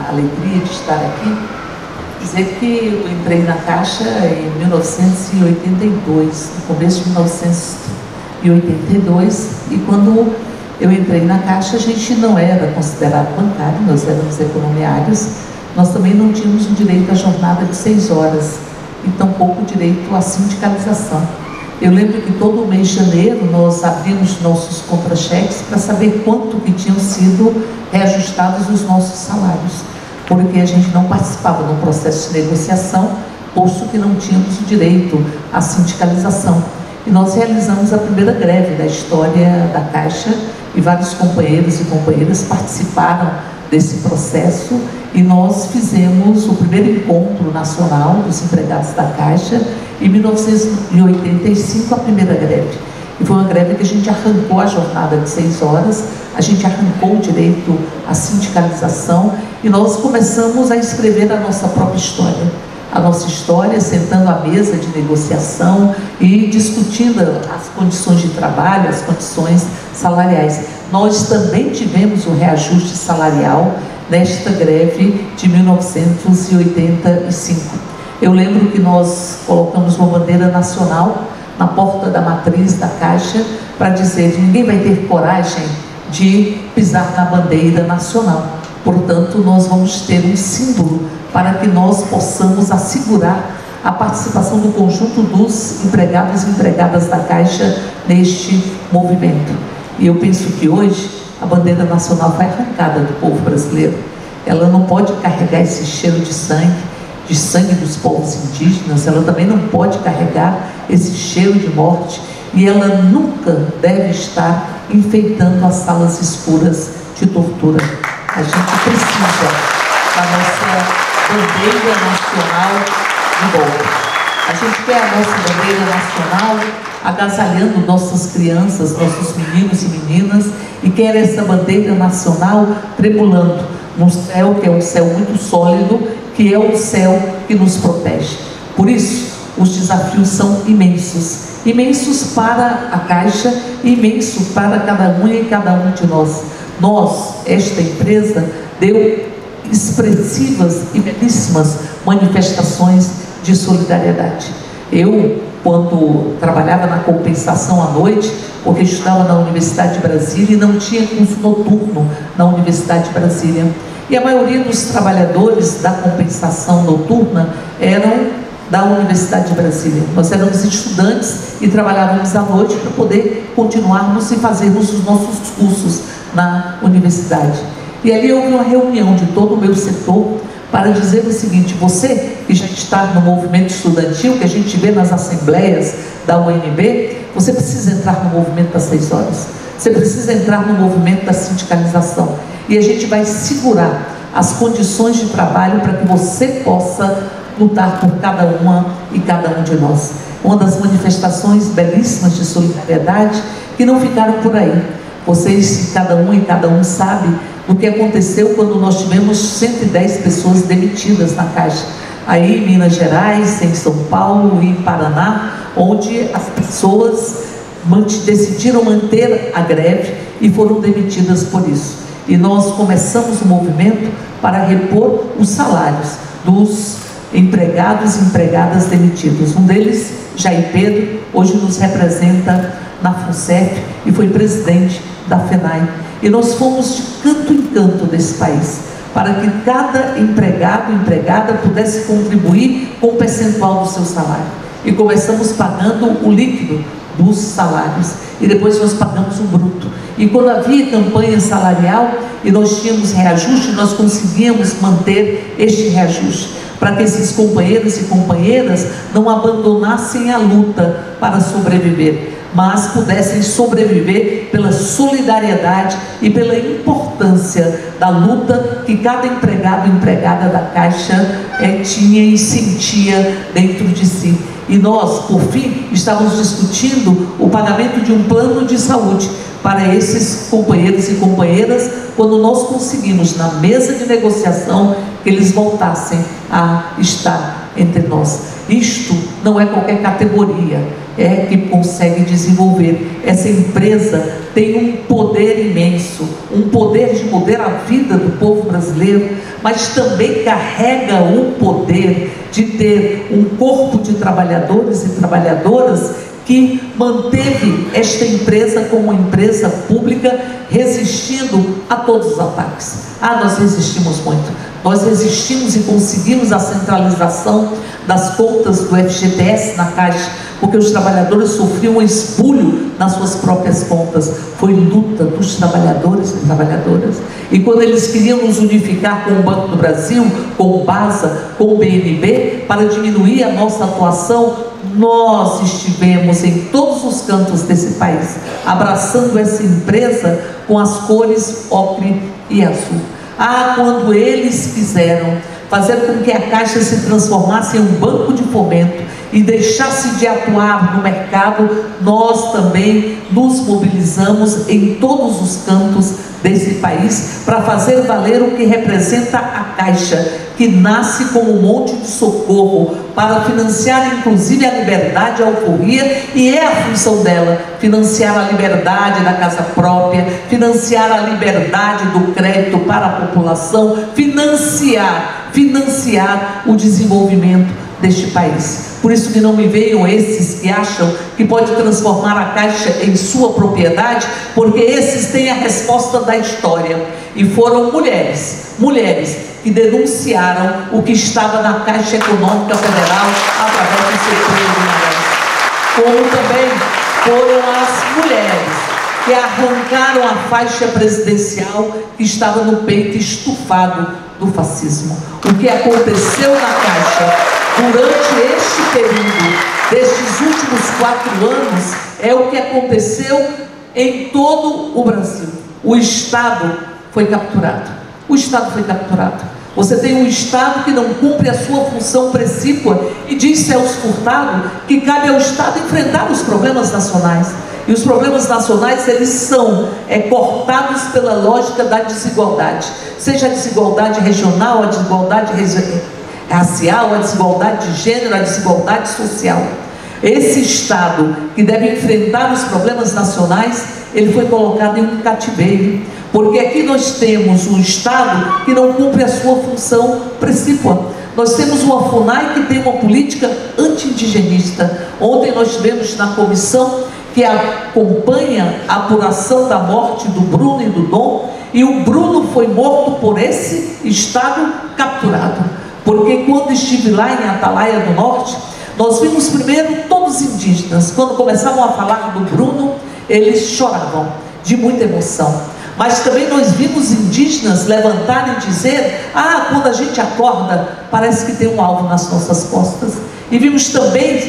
alegria de estar aqui, dizer que eu entrei na Caixa em 1982, no começo de 1982, e quando eu entrei na Caixa, a gente não era considerado bancário, nós éramos economiários, nós também não tínhamos o direito à jornada de 6 horas, e tampouco o direito à sindicalização. Eu lembro que todo mês de janeiro nós abrimos nossos contra-cheques para saber quanto que tinham sido reajustados os nossos salários, porque a gente não participava no processo de negociação, posto que não tínhamos o direito à sindicalização. E nós realizamos a primeira greve da história da Caixa, e vários companheiros e companheiras participaram desse processo, e nós fizemos o primeiro encontro nacional dos empregados da Caixa em 1985, a primeira greve. E foi uma greve que a gente arrancou a jornada de 6 horas, a gente arrancou o direito à sindicalização, e nós começamos a escrever a nossa própria história. A nossa história, sentando à mesa de negociação e discutindo as condições de trabalho, as condições salariais. Nós também tivemos o reajuste salarial nesta greve de 1985. Eu lembro que nós colocamos uma bandeira nacional na porta da matriz da Caixa para dizer que ninguém vai ter coragem de pisar na bandeira nacional. Portanto, nós vamos ter um símbolo para que nós possamos assegurar a participação do conjunto dos empregados e empregadas da Caixa neste movimento. E eu penso que hoje a bandeira nacional foi arrancada do povo brasileiro. Ela não pode carregar esse cheiro de sangue dos povos indígenas, ela também não pode carregar esse cheiro de morte, e ela nunca deve estar enfeitando as salas escuras de tortura. A gente precisa da nossa bandeira nacional de volta. A gente quer a nossa bandeira nacional agasalhando nossas crianças, nossos meninos e meninas, e quer essa bandeira nacional tremulando num céu que é um céu muito sólido, que é o céu que nos protege. Por isso, os desafios são imensos. Imensos para a Caixa, imenso para cada um e cada um de nós. Nós, esta empresa, deu expressivas e belíssimas manifestações de solidariedade. Eu, quando trabalhava na compensação à noite, porque estudava na Universidade de Brasília e não tinha curso noturno na Universidade de Brasília, e a maioria dos trabalhadores da compensação noturna eram da Universidade de Brasília. Nós éramos estudantes e trabalhávamos à noite para poder continuarmos e fazermos os nossos cursos na universidade. E ali houve uma reunião de todo o meu setor para dizer o seguinte: você que já está no movimento estudantil, que a gente vê nas assembleias da UNB, você precisa entrar no movimento das 6 horas, você precisa entrar no movimento da sindicalização, e a gente vai segurar as condições de trabalho para que você possa lutar por cada uma e cada um de nós. Uma das manifestações belíssimas de solidariedade que não ficaram por aí. Vocês, cada um e cada um sabe o que aconteceu quando nós tivemos 110 pessoas demitidas na Caixa. Aí em Minas Gerais, em São Paulo e em Paraná, onde as pessoas decidiram manter a greve e foram demitidas por isso. E nós começamos o movimento para repor os salários dos empregados e empregadas demitidos. Um deles, Jair Pedro, hoje nos representa na FUNCEF e foi presidente da FENAI. E nós fomos de canto em canto desse país, para que cada empregado e empregada pudesse contribuir com um percentual do seu salário. E começamos pagando o líquido dos salários, e depois nós pagamos o bruto. E quando havia campanha salarial e nós tínhamos reajuste, nós conseguíamos manter este reajuste, para que esses companheiros e companheiras não abandonassem a luta para sobreviver, mas pudessem sobreviver pela solidariedade e pela importância da luta que cada empregado e empregada da Caixa tinha e sentia dentro de si. E nós, por fim, estávamos discutindo o pagamento de um plano de saúde para esses companheiros e companheiras, quando nós conseguimos, na mesa de negociação, que eles voltassem a estar entre nós. Isto não é qualquer categoria que consegue desenvolver. Essa empresa tem um poder imenso, um poder de mudar a vida do povo brasileiro, mas também carrega o poder de ter um corpo de trabalhadores e trabalhadoras que manteve esta empresa como uma empresa pública, resistindo a todos os ataques. Nós resistimos muito. Nós resistimos e conseguimos a centralização das contas do FGTS na Caixa, porque os trabalhadores sofriam um espulho nas suas próprias contas. Foi luta dos trabalhadores e trabalhadoras. E quando eles queriam nos unificar com o Banco do Brasil, com o BASA, com o BNB, para diminuir a nossa atuação, nós estivemos em todos os cantos desse país, abraçando essa empresa com as cores ocre e azul. Quando eles quiseram fazer com que a Caixa se transformasse em um banco de fomento e deixasse de atuar no mercado, nós também nos mobilizamos em todos os cantos desse país para fazer valer o que representa a Caixa, que nasce como um monte de socorro para financiar inclusive a liberdade, a alforria, e é a função dela, financiar a liberdade da casa própria, financiar a liberdade do crédito para a população, financiar o desenvolvimento deste país. Por isso que não me venham esses que acham que pode transformar a Caixa em sua propriedade, porque esses têm a resposta da história, e foram mulheres que denunciaram o que estava na Caixa Econômica Federal através do setor de Guimarães, como também foram as mulheres que arrancaram a faixa presidencial que estava no peito estufado do fascismo. O que aconteceu na Caixa durante este período, destes últimos 4 anos, é o que aconteceu em todo o Brasil. O Estado foi capturado. Você tem um Estado que não cumpre a sua função precípua, e diz Celso Furtado que cabe ao Estado enfrentar os problemas nacionais. E os problemas nacionais, eles são cortados pela lógica da desigualdade, seja a desigualdade regional, a desigualdade racial, a desigualdade de gênero, a desigualdade social. Esse Estado que deve enfrentar os problemas nacionais, ele foi colocado em um cativeiro, porque aqui nós temos um Estado que não cumpre a sua função precípua. Nós temos uma FUNAI que tem uma política anti-indigenista. Ontem nós tivemos na comissão que acompanha a apuração da morte do Bruno e do Dom, e o Bruno foi morto por esse Estado capturado. Porque quando estive lá em Atalaia do Norte, nós vimos primeiro todos os indígenas. Quando começavam a falar do Bruno, eles choravam de muita emoção. Mas também nós vimos indígenas levantarem e dizer: quando a gente acorda, parece que tem um alvo nas nossas costas. E vimos também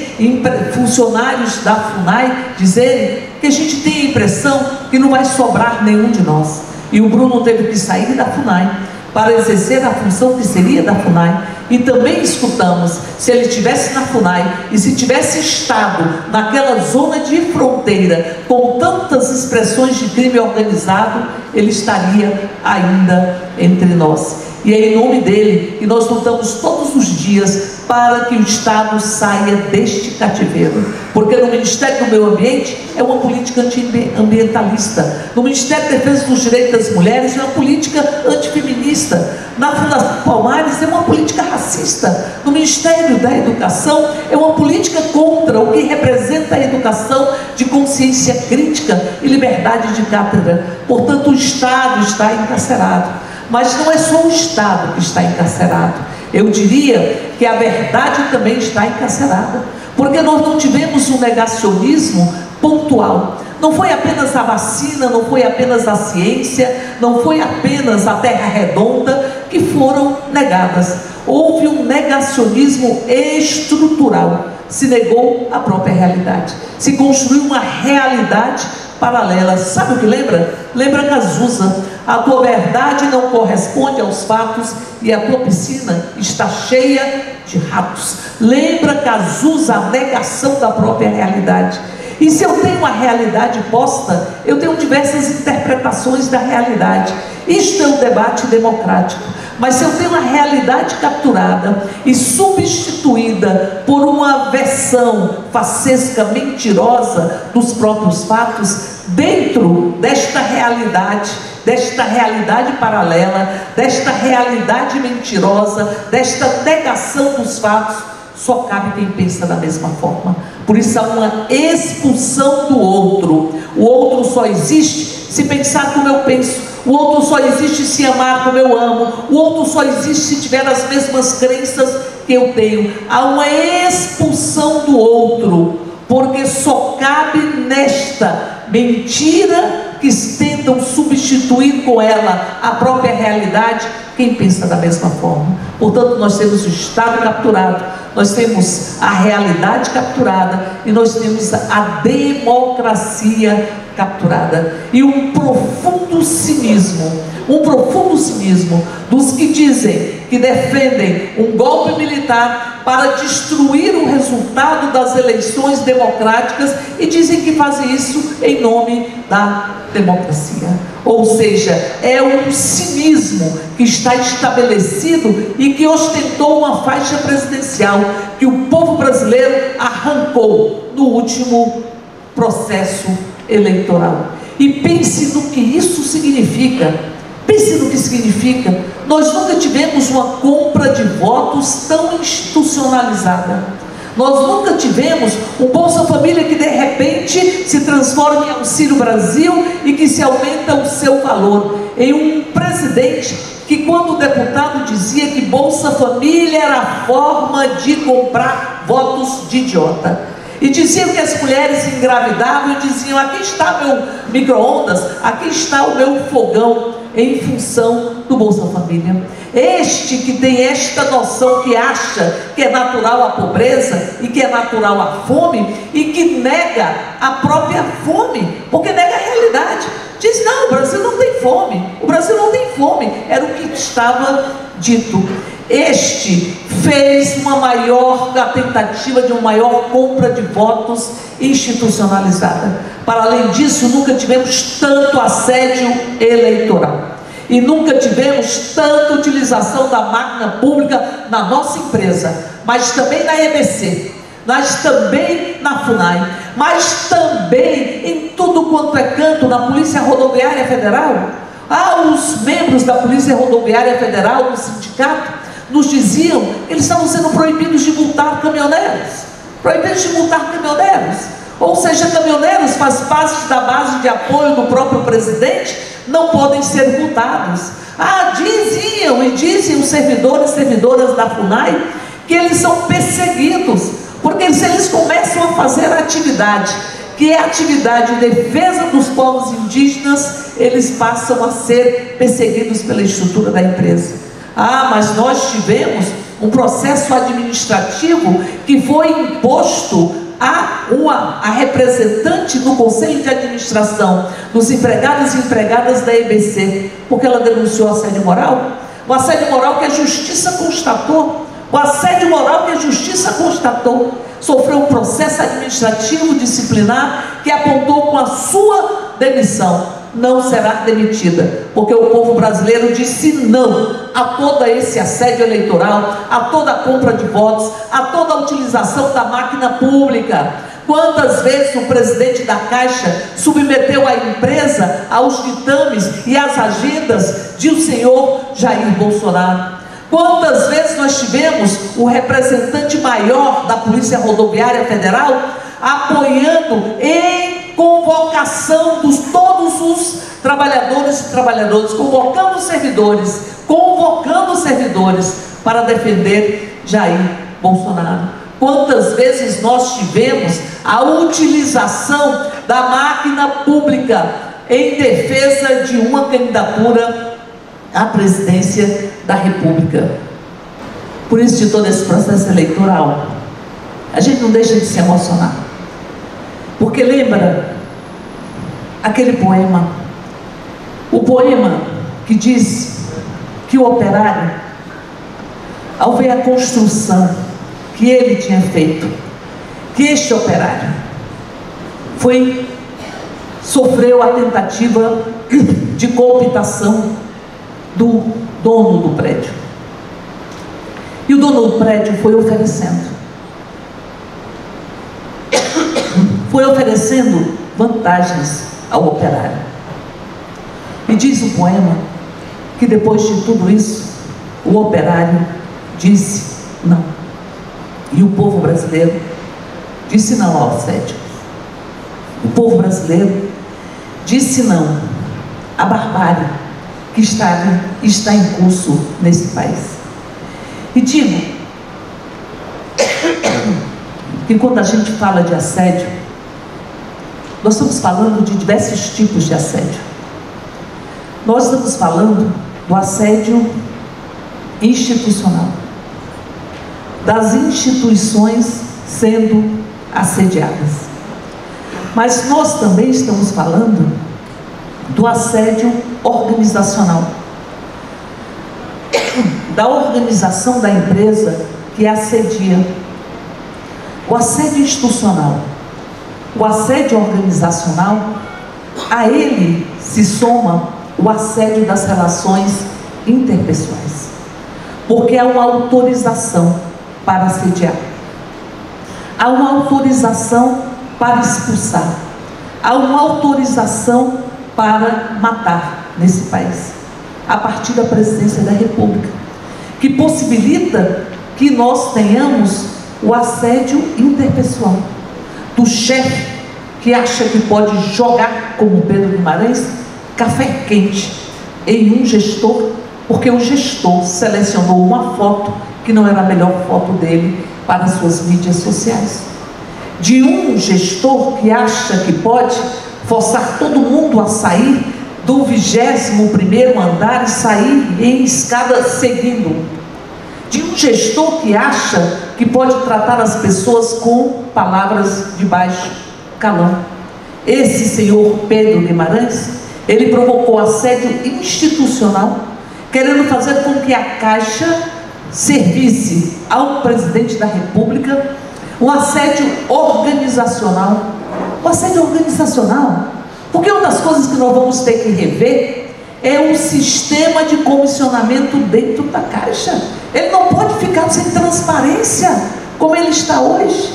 funcionários da FUNAI dizerem que a gente tem a impressão que não vai sobrar nenhum de nós. E o Bruno teve que sair da FUNAI para exercer a função que seria da FUNAI. E também escutamos, se ele estivesse na FUNAI e se tivesse estado naquela zona de fronteira com tantas expressões de crime organizado, ele estaria ainda entre nós. E é em nome dele que nós lutamos todos os dias para que o Estado saia deste cativeiro, porque no Ministério do Meio Ambiente é uma política antiambientalista, no Ministério da Defesa dos Direitos das Mulheres é uma política antifeminista, na Fundação Palmares é uma política racista, no Ministério da Educação é uma política contra o que representa a educação de consciência crítica e liberdade de cátedra. Portanto, o Estado está encarcerado. Mas não é só o Estado que está encarcerado. Eu diria que a verdade também está encarcerada, porque nós não tivemos um negacionismo pontual. Não foi apenas a vacina, não foi apenas a ciência, não foi apenas a terra redonda que foram negadas. Houve um negacionismo estrutural. Se negou a própria realidade. Se construiu uma realidade paralela. Sabe o que lembra? Lembra Cazuza: a tua verdade não corresponde aos fatos e a tua piscina está cheia de ratos. Lembra Cazuza, a negação da própria realidade. E se eu tenho uma realidade posta, eu tenho diversas interpretações da realidade. Isto é um debate democrático. Mas se eu tenho a realidade capturada e substituída por uma versão faccesca, mentirosa dos próprios fatos, dentro desta realidade paralela, desta realidade mentirosa, desta negação dos fatos, só cabe quem pensa da mesma forma. Por isso há uma expulsão do outro. O outro só existe se pensar como eu penso. O outro só existe se amar como eu amo. O outro só existe se tiver as mesmas crenças que eu tenho. Há uma expulsão do outro, porque só cabe nesta mentira que tentam substituir com ela a própria realidade quem pensa da mesma forma. Portanto, nós temos o Estado capturado, nós temos a realidade capturada e nós temos a democracia capturada. E um profundo cinismo dos que dizem que defendem um golpe militar para destruir o resultado das eleições democráticas e dizem que fazem isso em nome da democracia. Ou seja, é um cinismo que está estabelecido e que ostentou uma faixa presidencial que o povo brasileiro arrancou no último processo eleitoral. E pense no que isso significa. Pense no que significa. Nós nunca tivemos uma compra de votos tão institucionalizada. Nós nunca tivemos um Bolsa Família que de repente se transforma em Auxílio Brasil e que se aumenta o seu valor. Em um presidente que, quando o deputado dizia que Bolsa Família era a forma de comprar votos de idiota, e diziam que as mulheres engravidavam e diziam: aqui está meu micro-ondas, aqui está o meu fogão, em função do Bolsa Família. Este que tem esta noção, que acha que é natural a pobreza e que é natural a fome, e que nega a própria fome, porque nega a realidade. Diz: não, o Brasil não tem fome, o Brasil não tem fome. Era o que estava dito. Este fez a tentativa de uma maior compra de votos institucionalizada. Para além disso, nunca tivemos tanto assédio eleitoral e nunca tivemos tanta utilização da máquina pública na nossa empresa, mas também na EBC, mas também na FUNAI, mas também em tudo quanto é canto, na Polícia Rodoviária Federal. Os membros da Polícia Rodoviária Federal, do sindicato, nos diziam que eles estavam sendo proibidos de multar caminhoneiros. Ou seja, caminhoneiros faz parte da base de apoio do próprio presidente, não podem ser multados. Dizem os servidores e servidoras da FUNAI que eles são perseguidos, porque se eles começam a fazer a atividade, que é a atividade de defesa dos povos indígenas, eles passam a ser perseguidos pela estrutura da empresa. Mas nós tivemos um processo administrativo que foi imposto a representante do Conselho de Administração, dos empregados e empregadas da EBC, porque ela denunciou assédio moral. O assédio moral que a justiça constatou. Sofreu um processo administrativo disciplinar que apontou com a sua demissão. Não será demitida, porque o povo brasileiro disse não a todo esse assédio eleitoral, a toda a compra de votos, a toda a utilização da máquina pública. Quantas vezes o presidente da Caixa submeteu a empresa aos ditames e às agendas de o senhor Jair Bolsonaro? Quantas vezes nós tivemos o representante maior da Polícia Rodoviária Federal apoiando em convocação de todos os trabalhadores e trabalhadoras, convocando servidores para defender Jair Bolsonaro? Quantas vezes nós tivemos a utilização da máquina pública em defesa de uma candidatura à presidência da República? Por isso, de todo esse processo eleitoral, a gente não deixa de se emocionar, porque lembra aquele poema, o poema que diz que o operário, ao ver a construção que ele tinha feito, que este operário sofreu a tentativa de cooptação do dono do prédio. E o dono do prédio foi oferecendo vantagens ao operário. E diz o poema que depois de tudo isso, o operário disse não. E o povo brasileiro disse não ao assédio. O povo brasileiro disse não à barbárie que está em curso nesse país. E digo que quando a gente fala de assédio, nós estamos falando de diversos tipos de assédio. Nós estamos falando do assédio institucional, das instituições sendo assediadas. Mas nós também estamos falando do assédio organizacional, da organização da empresa que assedia. O assédio institucional, o assédio organizacional, a ele se soma o assédio das relações interpessoais, porque há uma autorização para assediar, há uma autorização para expulsar, há uma autorização para matar nesse país, a partir da presidência da República, que possibilita que nós tenhamos o assédio interpessoal, do chefe que acha que pode jogar, como Pedro Guimarães, café quente em um gestor, porque o gestor selecionou uma foto que não era a melhor foto dele para as suas mídias sociais. De um gestor que acha que pode forçar todo mundo a sair do 21º andar e sair em escada seguindo. De um gestor que acha que pode tratar as pessoas com palavras de baixo calão. Esse senhor Pedro Guimarães, ele provocou assédio institucional, querendo fazer com que a Caixa servisse ao presidente da República, um assédio organizacional. O assédio organizacional, porque uma das coisas que nós vamos ter que rever é o sistema de comissionamento dentro da Caixa. Ele não pode ficar sem transparência, como ele está hoje.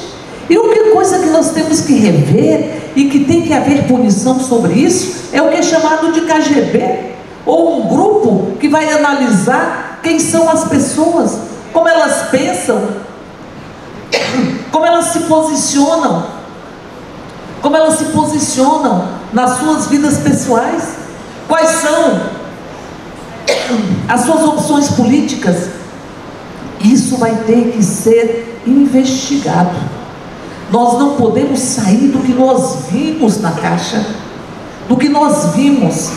E outra coisa que nós temos que rever, e que tem que haver punição sobre isso, é o que é chamado de KGB, ou um grupo que vai analisar quem são as pessoas, como elas pensam, como elas se posicionam, nas suas vidas pessoais, quais são as suas opções políticas. Isso vai ter que ser investigado. Nós não podemos sair do que nós vimos na Caixa, do que nós vimos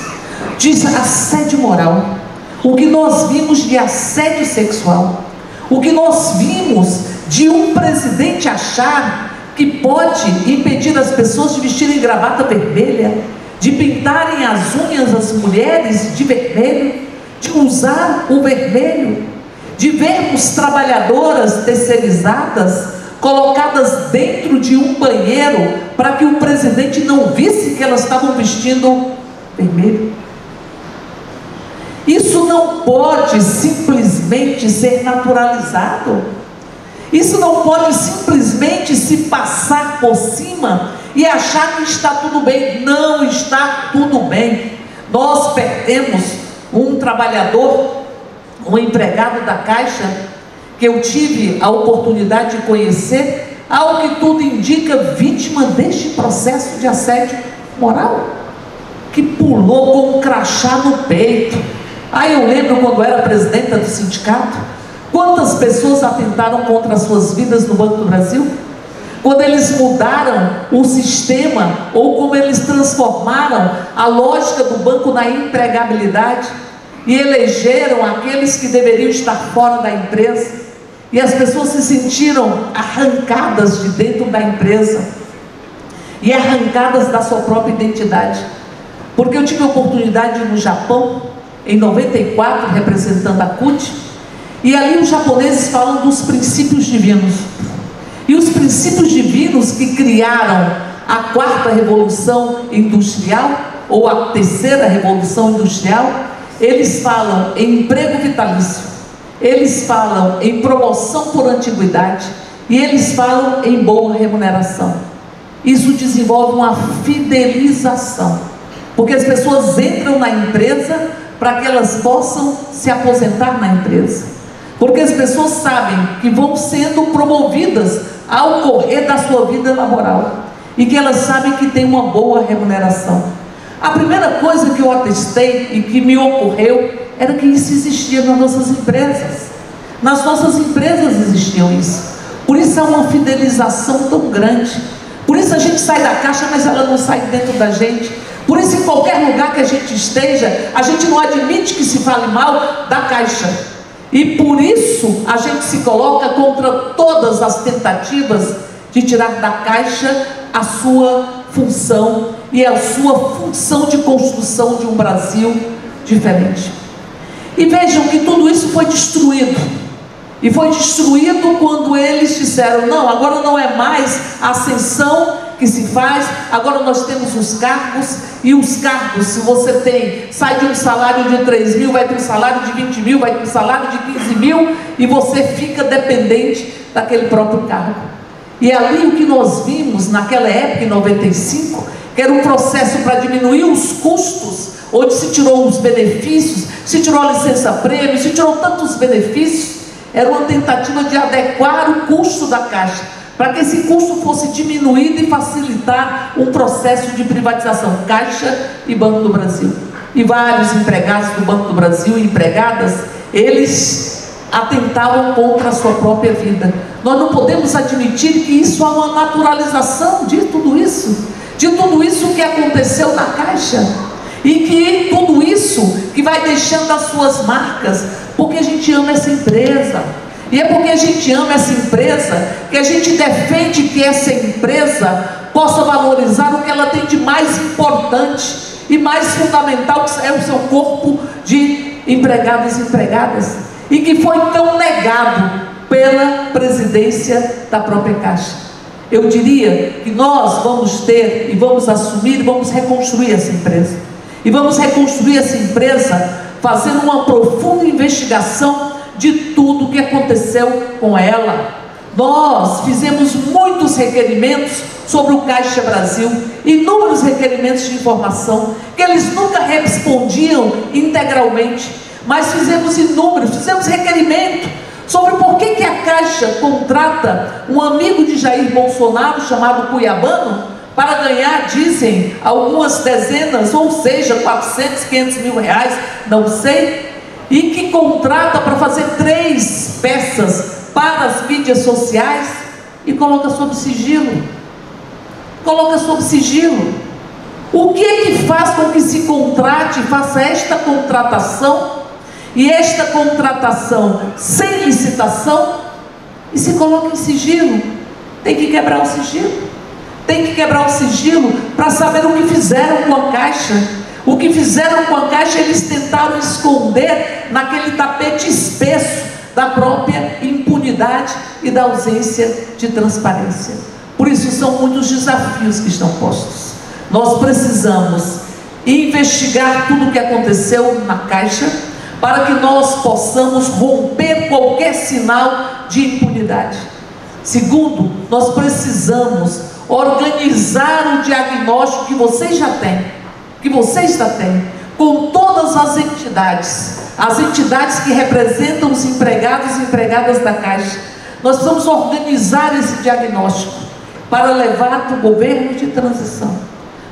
de assédio moral, o que nós vimos de assédio sexual, o que nós vimos de um presidente achar que pode impedir as pessoas de vestirem gravata vermelha, de pintarem as unhas das mulheres de vermelho, de usar o vermelho, de vermos trabalhadoras terceirizadas colocadas dentro de um banheiro para que o presidente não visse que elas estavam vestindo vermelho. Isso não pode simplesmente ser naturalizado. Isso não pode simplesmente se passar por cima e achar que está tudo bem. Não está tudo bem. Nós perdemos um trabalhador, um empregado da Caixa, que eu tive a oportunidade de conhecer, ao que tudo indica, vítima deste processo de assédio moral, que pulou com um crachá no peito. Aí eu lembro quando era presidenta do sindicato, quantas pessoas atentaram contra as suas vidas no Banco do Brasil, quando eles mudaram o sistema, ou como eles transformaram a lógica do banco na empregabilidade, e elegeram aqueles que deveriam estar fora da empresa, e as pessoas se sentiram arrancadas de dentro da empresa, e arrancadas da sua própria identidade. Porque eu tive a oportunidade de ir no Japão, em 94, representando a CUT, e ali os japoneses falam dos princípios divinos. E os princípios divinos que criaram a 4ª Revolução Industrial, ou a 3ª Revolução Industrial, eles falam em emprego vitalício, eles falam em promoção por antiguidade e eles falam em boa remuneração. Isso desenvolve uma fidelização, porque as pessoas entram na empresa para que elas possam se aposentar na empresa, porque as pessoas sabem que vão sendo promovidas ao correr da sua vida laboral e que elas sabem que tem uma boa remuneração. A primeira coisa que eu atestei e que me ocorreu era que isso existia nas nossas empresas. Nas nossas empresas existiam isso. Por isso há uma fidelização tão grande. Por isso a gente sai da Caixa, mas ela não sai dentro da gente. Por isso, em qualquer lugar que a gente esteja, a gente não admite que se fale mal da Caixa. E por isso a gente se coloca contra todas as tentativas de tirar da Caixa a sua função e a sua função de construção de um Brasil diferente. E vejam que tudo isso foi destruído. E foi destruído quando eles disseram: não, agora não é mais a ascensão que se faz, agora nós temos os cargos, e os cargos, se você tem, sai de um salário de 3 mil, vai para um salário de 20 mil, vai para um salário de 15 mil, e você fica dependente daquele próprio cargo. E ali o que nós vimos naquela época, em 95, que era um processo para diminuir os custos, onde se tirou os benefícios, se tirou a licença-prêmio, se tirou tantos benefícios, era uma tentativa de adequar o custo da Caixa, para que esse custo fosse diminuído e facilitar um processo de privatização, Caixa e Banco do Brasil. E vários empregados do Banco do Brasil e empregadas, eles atentavam contra a sua própria vida. Nós não podemos admitir que isso há uma naturalização de tudo isso que aconteceu na Caixa, e que tudo isso que vai deixando as suas marcas, porque a gente ama essa empresa. E é porque a gente ama essa empresa que a gente defende que essa empresa possa valorizar o que ela tem de mais importante e mais fundamental, que é o seu corpo de empregados e empregadas, e que foi tão negado pela presidência da própria Caixa. Eu diria que nós vamos ter e vamos assumir e vamos reconstruir essa empresa. E vamos reconstruir essa empresa fazendo uma profunda investigação de tudo o que aconteceu com ela. Nós fizemos muitos requerimentos sobre o Caixa Brasil, inúmeros requerimentos de informação, que eles nunca respondiam integralmente, mas fizemos requerimento sobre por que a Caixa contrata um amigo de Jair Bolsonaro, chamado Cuiabano, para ganhar, dizem, algumas dezenas, ou seja, 400, 500 mil reais, não sei, e que contrata para fazer 3 peças para as mídias sociais e coloca sob sigilo. Coloca sob sigilo. O que é que faz com que se contrate, faça esta contratação, e esta contratação sem licitação, e se coloca em sigilo? Tem que quebrar o sigilo. Tem que quebrar o sigilo para saber o que fizeram com a Caixa. O que fizeram com a Caixa, eles tentaram esconder naquele tapete espesso da própria impunidade e da ausência de transparência. Por isso são muitos desafios que estão postos. Nós precisamos investigar tudo o que aconteceu na Caixa, para que nós possamos romper qualquer sinal de impunidade. Segundo, nós precisamos organizar o diagnóstico que vocês já têm, que você está tendo, com todas as entidades que representam os empregados e empregadas da Caixa. Nós precisamos organizar esse diagnóstico para levar para o governo de transição,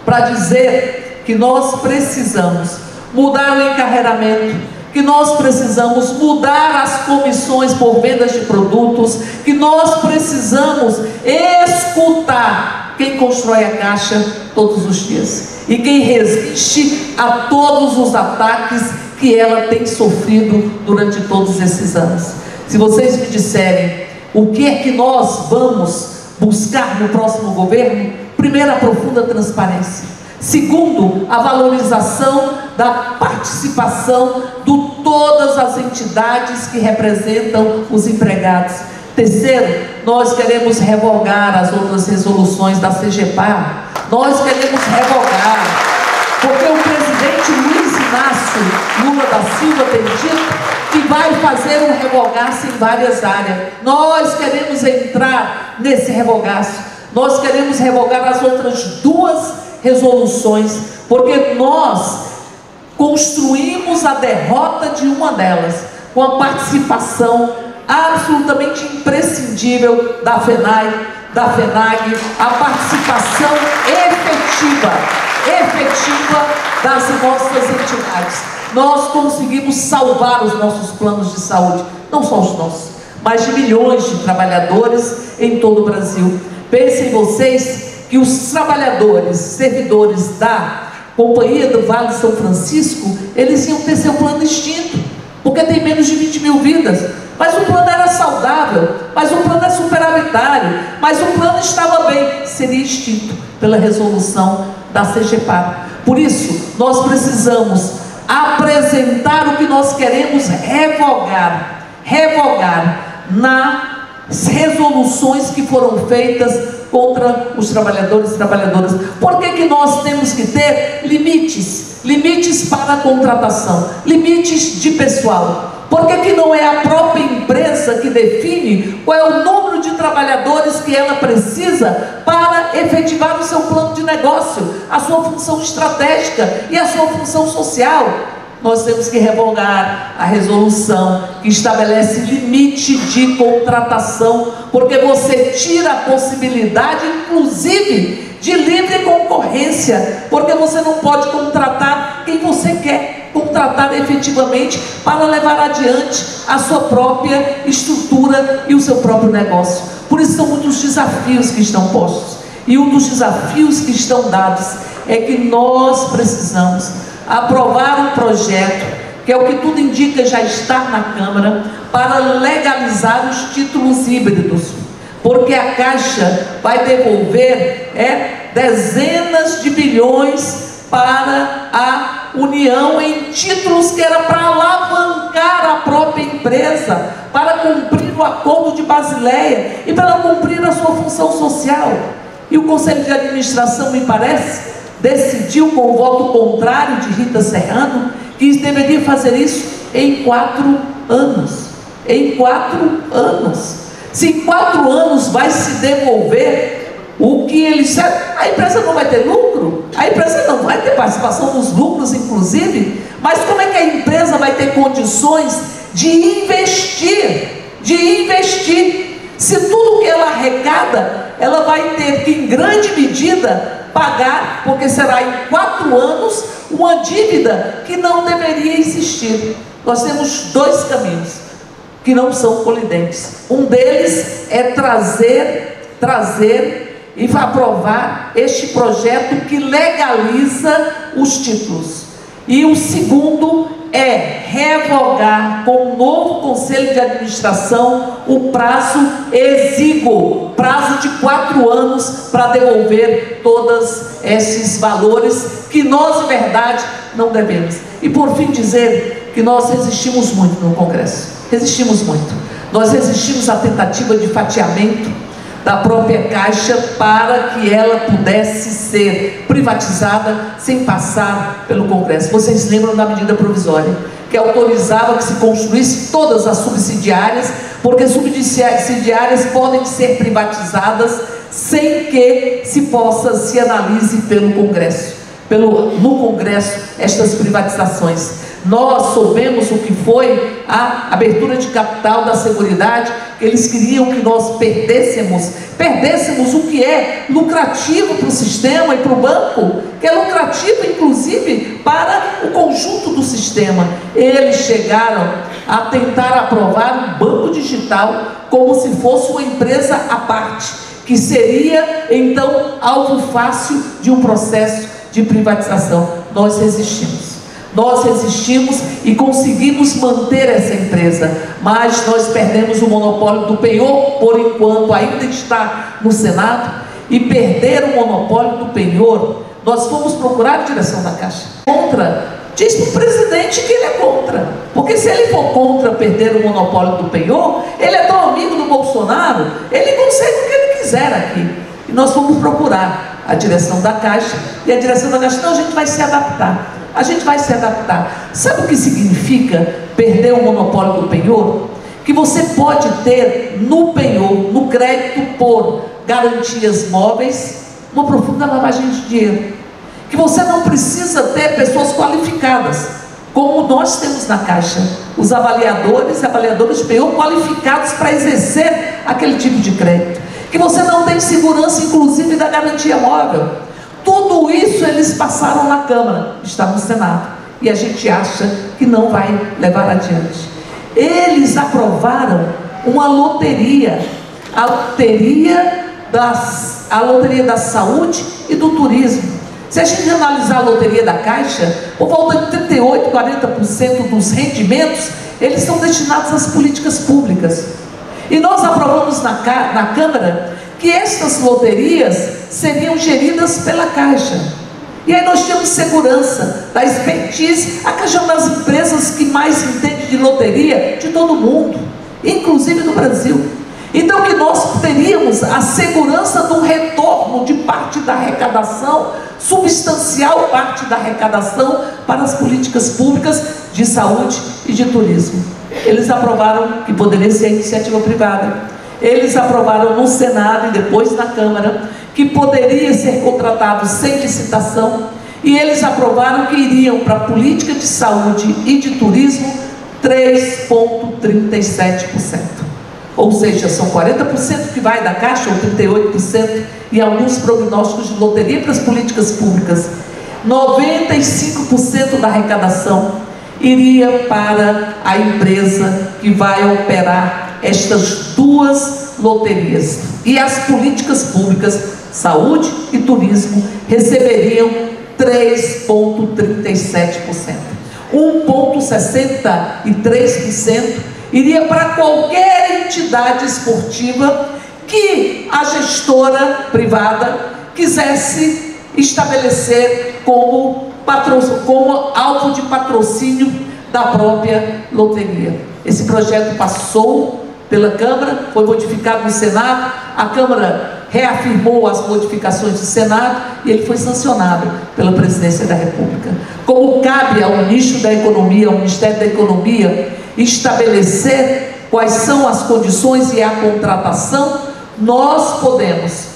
para dizer que nós precisamos mudar o encarreiramento, que nós precisamos mudar as comissões por vendas de produtos, que nós precisamos escutar quem constrói a Caixa todos os dias e quem resiste a todos os ataques que ela tem sofrido durante todos esses anos. Se vocês me disserem o que é que nós vamos buscar no próximo governo, primeiro, a profunda transparência. Segundo, a valorização da participação de todas as entidades que representam os empregados. Terceiro, nós queremos revogar as outras resoluções da CGPAR. Nós queremos revogar, porque o presidente Luiz Inácio Lula da Silva tem dito que vai fazer um revogaço em várias áreas. Nós queremos entrar nesse revogaço. Nós queremos revogar as outras duas resoluções, porque nós construímos a derrota de uma delas com a participação absolutamente imprescindível da FENAI, da FENAG, a participação efetiva das nossas entidades. Nós conseguimos salvar os nossos planos de saúde, não só os nossos, mas de milhões de trabalhadores em todo o Brasil. Pensem vocês que os trabalhadores, servidores da Companhia do Vale de São Francisco, eles iam ter seu plano extinto, porque tem menos de 20 mil vidas. Mas o plano era saudável, mas o plano é superavitário, mas o plano estava bem, seria extinto pela resolução da CGPAR. Por isso, nós precisamos apresentar o que nós queremos revogar nas resoluções que foram feitas contra os trabalhadores e trabalhadoras. Por que nós temos que ter limites para a contratação, limites de pessoal? Por que não é a própria empresa que define qual é o número de trabalhadores que ela precisa para efetivar o seu plano de negócio, a sua função estratégica e a sua função social? Nós temos que revogar a resolução que estabelece limite de contratação, porque você tira a possibilidade, inclusive, de livre concorrência, porque você não pode contratar quem você quer contratar efetivamente para levar adiante a sua própria estrutura e o seu próprio negócio. Por isso são muitos desafios que estão postos, e um dos desafios que estão dados é que nós precisamos aprovar um projeto, que é o que tudo indica já está na Câmara, para legalizar os títulos híbridos, porque a Caixa vai devolver dezenas de bilhões para a União em títulos que era para alavancar a própria empresa, para cumprir o acordo de Basileia e para cumprir a sua função social. E o Conselho de Administração, me parece, decidiu com o voto contrário de Rita Serrano que deveria fazer isso em 4 anos. Em 4 anos. Se em 4 anos vai se devolver o que eles disseram, a empresa não vai ter lucro, a empresa não vai ter participação nos lucros, inclusive, mas como é que a empresa vai ter condições de investir? Se tudo que ela arrecada, ela vai ter que, em grande medida, pagar, porque será em 4 anos, uma dívida que não deveria existir. Nós temos 2 caminhos que não são colidentes. Um deles é trazer e aprovar este projeto que legaliza os títulos. E o segundo é revogar com o novo Conselho de Administração o prazo exíguo, prazo de 4 anos para devolver todos esses valores que nós, de verdade, não devemos. E por fim dizer que nós resistimos muito no Congresso, resistimos muito. Nós resistimos à tentativa de fatiamento da própria Caixa para que ela pudesse ser privatizada sem passar pelo Congresso. Vocês lembram da medida provisória que autorizava que se construísse todas as subsidiárias, porque subsidiárias podem ser privatizadas sem que se analise pelo Congresso, no Congresso, estas privatizações. Nós soubemos o que foi a abertura de capital da Seguridade, que eles queriam que nós perdêssemos o que é lucrativo para o sistema e para o banco, que é lucrativo inclusive para o conjunto do sistema. Eles chegaram a tentar aprovar um banco digital como se fosse uma empresa à parte, que seria então alvo fácil de um processo de privatização. Nós resistimos e conseguimos manter essa empresa, mas nós perdemos o monopólio do penhor, por enquanto ainda está no Senado, e perder o monopólio do penhor, nós fomos procurar a direção da Caixa. Diz para o presidente que ele é contra, porque se ele for contra perder o monopólio do penhor, ele é tão amigo do Bolsonaro, ele consegue o que ele quiser aqui. E nós fomos procurar a direção da Caixa, e a direção da Caixa, não, a gente vai se adaptar. A gente vai se adaptar. Sabe o que significa perder o monopólio do penhor? Que você pode ter no penhor, no crédito por garantias móveis, uma profunda lavagem de dinheiro. Que você não precisa ter pessoas qualificadas, como nós temos na Caixa, os avaliadores e avaliadoras de penhor qualificados para exercer aquele tipo de crédito. Que você não tem segurança, inclusive, da garantia móvel. Tudo isso eles passaram na Câmara, está no Senado, e a gente acha que não vai levar adiante. Eles aprovaram uma loteria, a loteria da saúde e do turismo. Se a gente analisar a loteria da Caixa, por volta de 38%, 40% dos rendimentos, eles são destinados às políticas públicas. E nós aprovamos na Câmara que estas loterias seriam geridas pela Caixa. E aí nós temos segurança da expertise. A Caixa é uma das empresas que mais entende de loteria de todo o mundo, inclusive do Brasil. Então que nós teríamos a segurança do retorno de parte da arrecadação, substancial parte da arrecadação, para as políticas públicas de saúde e de turismo. Eles aprovaram que poderia ser iniciativa privada. Eles aprovaram no Senado e depois na Câmara que poderia ser contratado sem licitação, e eles aprovaram que iriam para a política de saúde e de turismo 3,37%. Ou seja, são 40% que vai da Caixa, ou 38%, e alguns prognósticos de loteria para as políticas públicas. 95% da arrecadação iria para a empresa que vai operar estas duas loterias. E as políticas públicas, saúde e turismo, receberiam 3,37%. 1,63% iria para qualquer entidade esportiva que a gestora privada quisesse estabelecer como alvo de patrocínio da própria loteria. Esse projeto passou pela Câmara, foi modificado no Senado, a Câmara reafirmou as modificações do Senado e ele foi sancionado pela Presidência da República. Como cabe ao nicho da economia, ao Ministério da Economia, estabelecer quais são as condições e a contratação, nós podemos,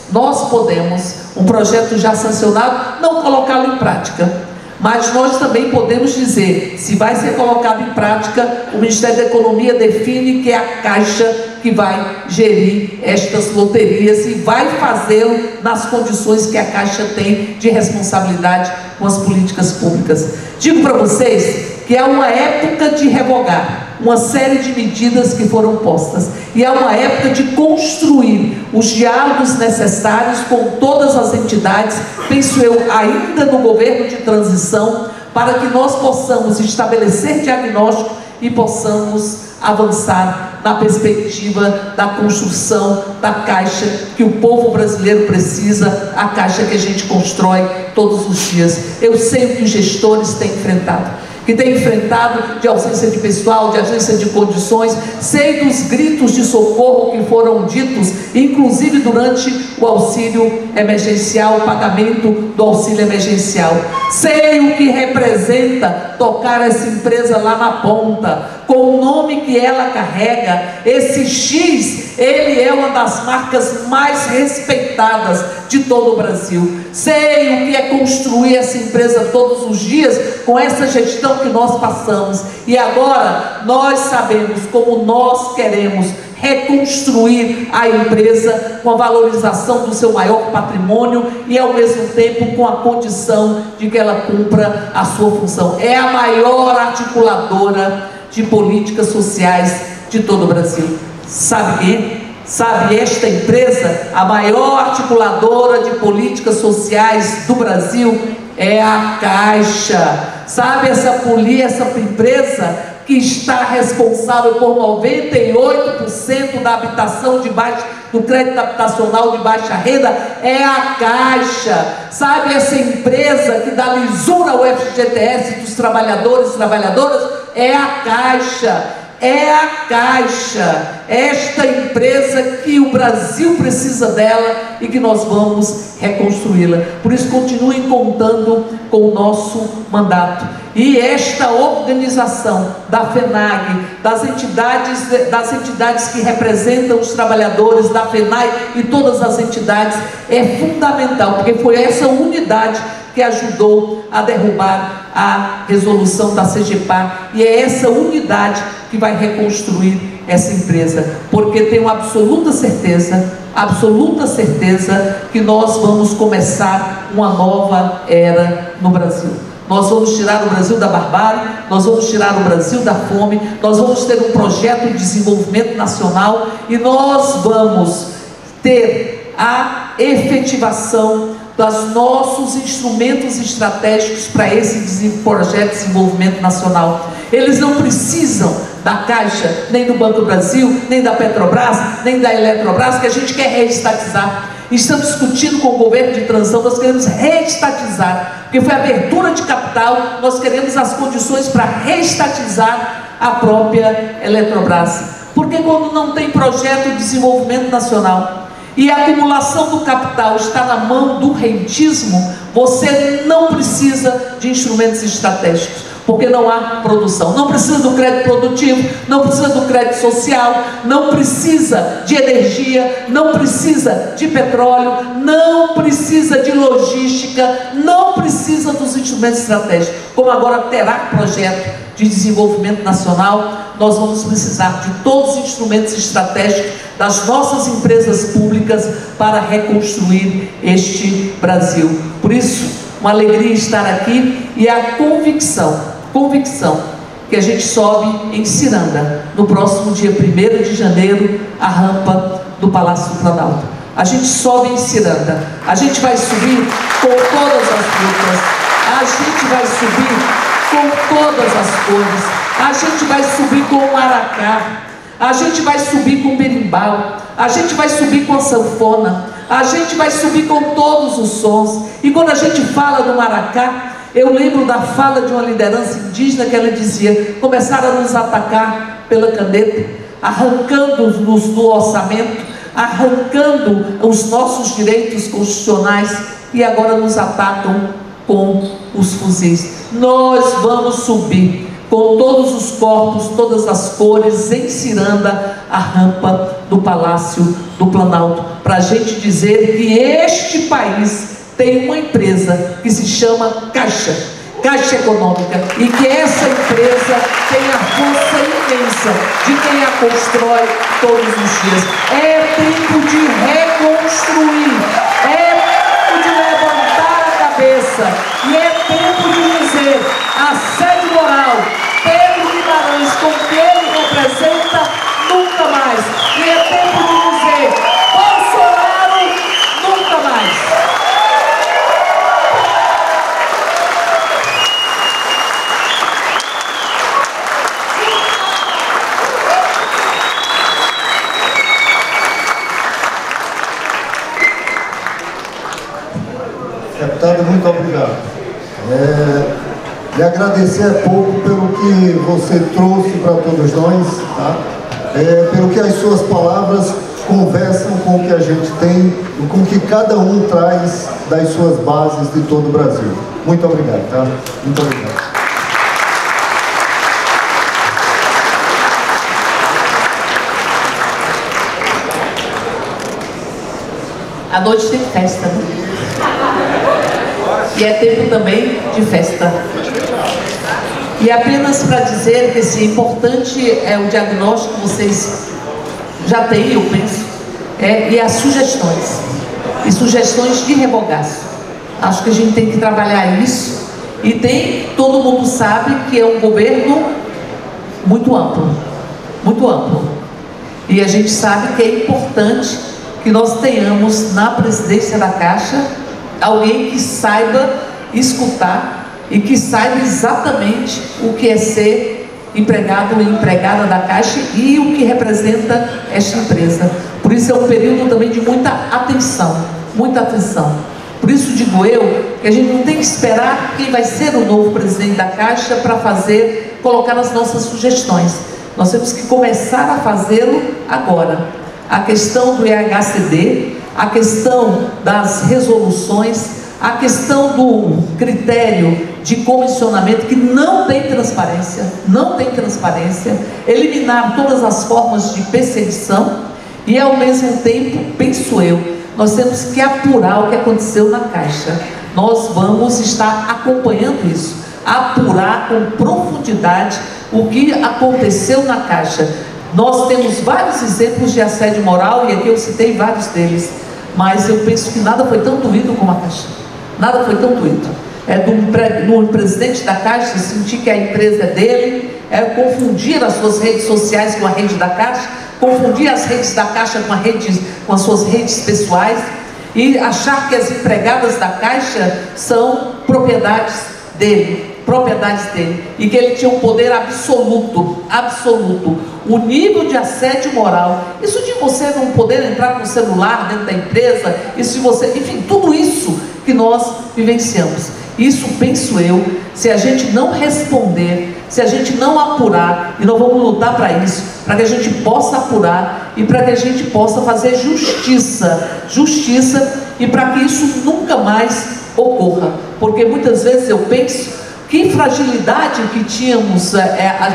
um projeto já sancionado, não colocá-lo em prática. Mas nós também podemos dizer, se vai ser colocado em prática, o Ministério da Economia define que é a Caixa que vai gerir estas loterias e vai fazê-lo nas condições que a Caixa tem de responsabilidade com as políticas públicas. Digo para vocês que é uma época de revogar uma série de medidas que foram postas, e é uma época de construir os diálogos necessários com todas as entidades, penso eu, ainda no governo de transição, para que nós possamos estabelecer diagnóstico e possamos avançar na perspectiva da construção da Caixa que o povo brasileiro precisa, a Caixa que a gente constrói todos os dias. Eu sei o que os gestores têm enfrentado, que tem enfrentado de ausência de pessoal, de ausência de condições, sei dos gritos de socorro que foram ditos, inclusive durante o auxílio emergencial, o pagamento do auxílio emergencial. Sei o que representa tocar essa empresa lá na ponta, com o nome que ela carrega. Esse X, ele é uma das marcas mais respeitadas de todo o Brasil. Sei o que é construir essa empresa todos os dias com essa gestão que nós passamos, e agora nós sabemos como nós queremos reconstruir a empresa com a valorização do seu maior patrimônio e ao mesmo tempo com a condição de que ela cumpra a sua função. É a maior articuladora de políticas sociais de todo o Brasil. Sabe quem? Sabe esta empresa, a maior articuladora de políticas sociais do Brasil é a Caixa. Sabe essa empresa que está responsável por 98% da habitação do crédito habitacional de baixa renda? É a Caixa. Sabe essa empresa que dá lisura ao FGTS dos trabalhadores e trabalhadoras? É a Caixa. é a Caixa, esta empresa que o Brasil precisa dela e que nós vamos reconstruí-la. Por isso, continuem contando com o nosso mandato. E esta organização da FENAG, das entidades que representam os trabalhadores, da FENAI e todas as entidades, é fundamental, porque foi essa unidade que ajudou a derrubar a resolução da CGPAR, e é essa unidade que vai reconstruir essa empresa, porque tenho absoluta certeza que nós vamos começar uma nova era no Brasil. Nós vamos tirar o Brasil da barbárie, nós vamos tirar o Brasil da fome, nós vamos ter um projeto de desenvolvimento nacional e nós vamos ter a efetivação dos nossos instrumentos estratégicos para esse projeto de desenvolvimento nacional. Eles não precisam da Caixa, nem do Banco do Brasil, nem da Petrobras, nem da Eletrobras, que a gente quer reestatizar. Estamos discutindo com o governo de transição, nós queremos reestatizar, porque foi abertura de capital, nós queremos as condições para reestatizar a própria Eletrobras. Porque quando não tem projeto de desenvolvimento nacional e a acumulação do capital está na mão do rentismo, você não precisa de instrumentos estratégicos, porque não há produção. Não precisa do crédito produtivo, não precisa do crédito social, não precisa de energia, não precisa de petróleo, não precisa de logística, não precisa dos instrumentos estratégicos. Como agora terá projeto de desenvolvimento nacional, nós vamos precisar de todos os instrumentos estratégicos das nossas empresas públicas para reconstruir este Brasil. Por isso, uma alegria estar aqui e a convicção que a gente sobe em Ciranda, no próximo dia 1º de janeiro, a rampa do Palácio do Planalto. A gente sobe em Ciranda, a gente vai subir com todas as lutas, a gente vai subir com todas as cores, a gente vai subir com o maracá, a gente vai subir com o berimbau, a gente vai subir com a sanfona, a gente vai subir com todos os sons. E quando a gente fala do maracá, eu lembro da fala de uma liderança indígena que ela dizia: começaram a nos atacar pela caneta, arrancando-nos do orçamento, arrancando os nossos direitos constitucionais, e agora nos atacam com os fuzis. Nós vamos subir com todos os corpos, todas as cores, em Ciranda, a rampa do Palácio do Planalto, para a gente dizer que este país tem uma empresa que se chama Caixa Econômica, e que essa empresa tem a força imensa de quem a constrói todos os dias. É tempo de reconstruir, é tempo de levantar a cabeça, e é tempo de dizer: a sede moral, Pedro Guimarães, com o que ele representa, nunca mais. E é tempo de dizer: Bolsonaro, nunca mais. Deputado, muito obrigado. Lhe agradecer é pouco pelo que você trouxe para todos nós, tá? Pelo que as suas palavras conversam com o que a gente tem e com o que cada um traz das suas bases de todo o Brasil. Muito obrigado, tá? Muito obrigado. A noite tem festa, né? E é tempo também de festa. E apenas para dizer que esse importante é o diagnóstico que vocês já têm, eu penso, e as sugestões. E sugestões de revogaço. Acho que a gente tem que trabalhar isso. E todo mundo sabe que é um governo muito amplo. Muito amplo. E a gente sabe que é importante que nós tenhamos na presidência da Caixa alguém que saiba escutar e que saiba exatamente o que é ser empregado e empregada da Caixa e o que representa esta empresa. Por isso é um período também de muita atenção, muita atenção. Por isso digo eu que a gente não tem que esperar quem vai ser o novo presidente da Caixa para colocar as nossas sugestões. Nós temos que começar a fazê-lo agora. A questão do EHCD, a questão das resoluções, a questão do critério de comissionamento, que não tem transparência, eliminar todas as formas de perseguição e, ao mesmo tempo, penso eu, nós temos que apurar o que aconteceu na Caixa. Nós vamos estar acompanhando isso, apurar com profundidade o que aconteceu na Caixa. Nós temos vários exemplos de assédio moral, e aqui eu citei vários deles, mas eu penso que nada foi tão doído como a Caixa. Nada foi tão doído. Do presidente da Caixa sentir que a empresa é dele, confundir as suas redes sociais com a rede da Caixa, confundir as redes da Caixa com as suas redes pessoais, e achar que as empregadas da Caixa são propriedades dele, e que ele tinha um poder absoluto. O nível de assédio moral, isso de você não poder entrar com o celular dentro da empresa, isso de você, enfim, tudo isso que nós vivenciamos. Isso, penso eu, se a gente não responder, se a gente não apurar, e nós vamos lutar para isso, para que a gente possa apurar e para que a gente possa fazer justiça, e para que isso nunca mais ocorra, porque muitas vezes eu penso que fragilidade que tínhamos,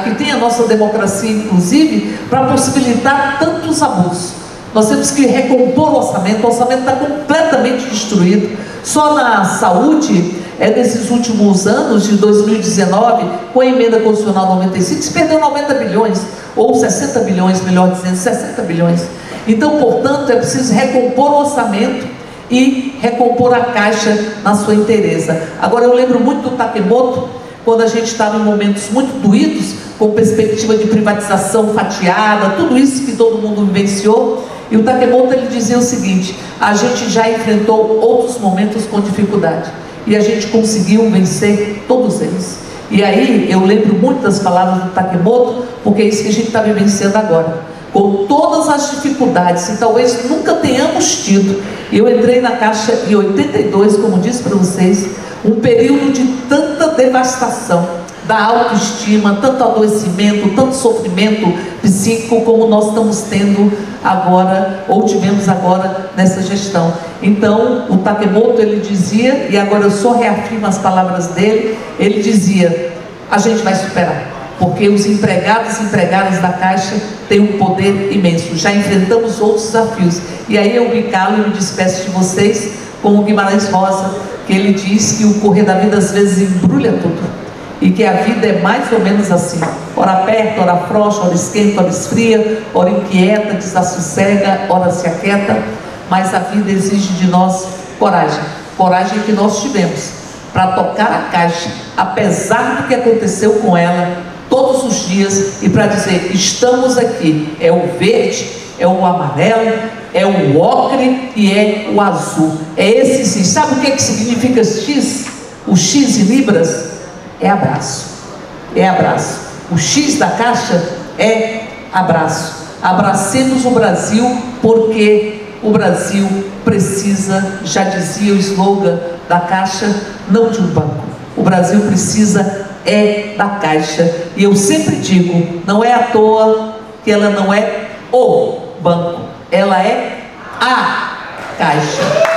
que tem a nossa democracia, inclusive, para possibilitar tantos abusos. Nós temos que recompor o orçamento está completamente destruído. Só na saúde, nesses últimos anos, de 2019, com a emenda constitucional 95, se perdeu 90 bilhões, ou 60 bilhões, melhor dizendo, 60 bilhões. Então, portanto, é preciso recompor o orçamento e recompor a Caixa na sua inteireza. Agora, eu lembro muito do Takemoto, quando a gente estava em momentos muito doídos, com perspectiva de privatização fatiada, tudo isso que todo mundo vivenciou, e o Takemoto, ele dizia o seguinte: a gente já enfrentou outros momentos com dificuldade, e a gente conseguiu vencer todos eles. E aí, eu lembro muito das palavras do Takemoto, porque é isso que a gente está vivenciando agora. Com todas as dificuldades, e talvez nunca tenhamos tido. Eu entrei na Caixa em 82, como disse para vocês, um período de tanta devastação da autoestima, tanto adoecimento, tanto sofrimento psíquico, como nós estamos tendo agora, ou tivemos agora nessa gestão. Então, o Takemoto, ele dizia, e agora eu só reafirmo as palavras dele, ele dizia: a gente vai superar, porque os empregados e empregadas da Caixa têm um poder imenso. Já enfrentamos outros desafios. E aí eu me calo e me despeço de vocês com o Guimarães Rosa, que ele diz que o correr da vida às vezes embrulha tudo, e que a vida é mais ou menos assim: ora aperta, ora afrouxa, ora esquenta, ora esfria, ora inquieta, desassossega, ora se aquieta, mas a vida exige de nós coragem que nós tivemos para tocar a Caixa, apesar do que aconteceu com ela, todos os dias, e para dizer: estamos aqui. É o verde, é o amarelo, é o ocre e é o azul. É esse sim. Sabe o que significa X? O X em libras é abraço. É abraço. O X da Caixa é abraço. Abracemos o Brasil, porque o Brasil precisa, já dizia o slogan da Caixa, não de um banco. O Brasil precisa da Caixa. E eu sempre digo, não é à toa que ela não é o banco, ela é a Caixa.